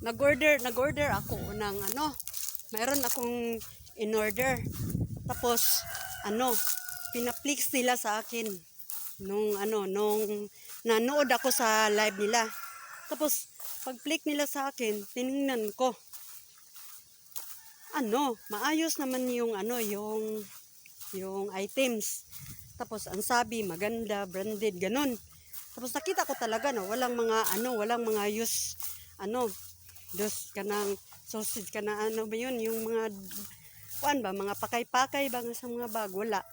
nag-order ako ng mayroon akong in-order. Tapos, pinaplix nila sa akin nung nanood ako sa live nila. Tapos, pag-click nila sa akin, tiningnan ko. Maayos naman yung yung items. Tapos, ang sabi, maganda, branded, ganun. Tapos, nakita ko talaga na walang mga use, dos kanang sausage kana ba yun, yung mga mga pakay-pakay ba sa mga bag, wala.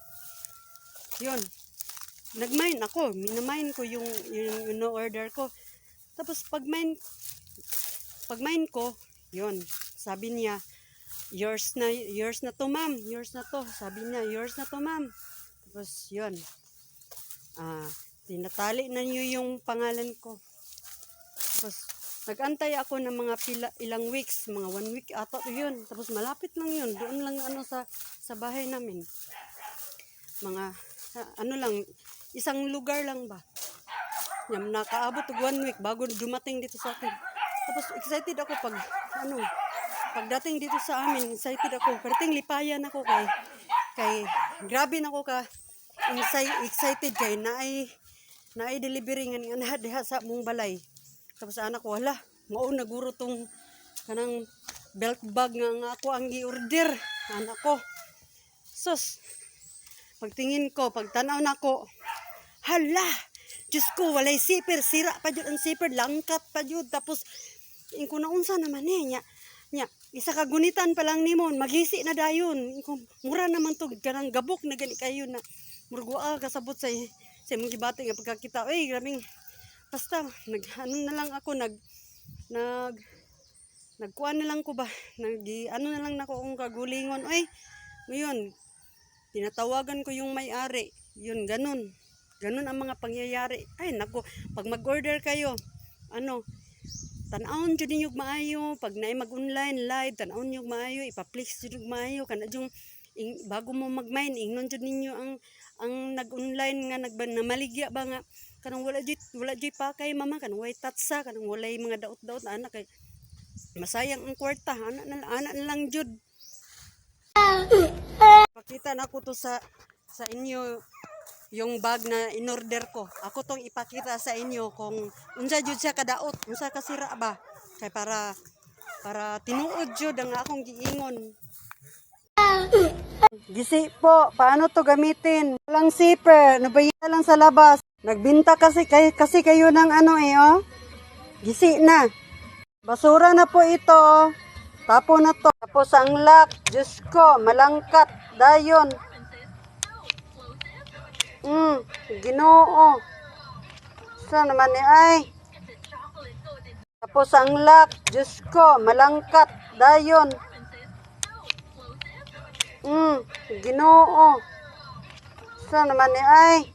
Yun. Nag-mine ako, minamine ko yung order ko. Tapos pag mine ko, yun, sabi niya, yours na to ma'am, yours na to. Sabi niya, yours na to ma'am. Tapos yun, tinatali na niyo yung pangalan ko. Tapos nag-antay ako ng mga ilang weeks, mga 1 week ata yun. Tapos malapit lang yun, doon lang sa bahay namin. Mga lang, isang lugar lang ba. Nakaabot og 1 week bago dumating dito sa akin. Tapos excited ako pagdating dito sa amin, excited ako. Parating lipayan ako kay grabe na ako excited kay naay delivery nga diha sa mong balay. Tapos anak ko, wala, naguro tong kanang belt bag nga ako ang gi-order. Anak ko, sus, pagtingin ko, pagtanaw na ko, hala, Diyos ko, walay zipper, sira pa dyan ang zipper, langkat pa dyan. Tapos, ko naunsa naman nya, isa kagunitan pa lang nimon, maghisi na dayon. Mura naman to, kanang gabok na gali kayo na, murgua kasabot sa mong gibati nga pagkakita. Uy, grabing, basta, na lang ako, nagkuhan na lang ko ba, na lang na ko kung kagulingon. Ay, ngayon, tinatawagan ko yung may-ari, yun, ganun ang mga pangyayari. Ay, naku, pag mag-order kayo, tanawon dyan yung maayo, pag naay mag-online live, tanawon yung maayo, ipa-please dyan yung maayo, kana yung, bago mo mag-mine, ingnon dyan ninyo ang nag-online nga, namaligya ba nga, kanang wala jay pakay mama, kanang way tatsa, kanang walay mga daot-daot na anak, kay masayang ang kwarta, anak na lang jud. Pakita na ko to sa inyo yung bag na in-order ko. Ako tong ipakita sa inyo kung unsa jud siya kadaot, unsa kasira ba, kay para tinuod jud ang akong giingon. Gisi po, paano to gamitin? Walang zipper, nabayaan lang sa labas. Nagbinta kasi kayo ng Gisi na. Basura na po ito. Tapo na to. Tapos ang lock, Diyos ko, malangkat. Dayon. Ginoo. Saan naman ay? Tapos ang lock, Diyos ko, malangkat. Dayon. Ginoo. Saan naman ay?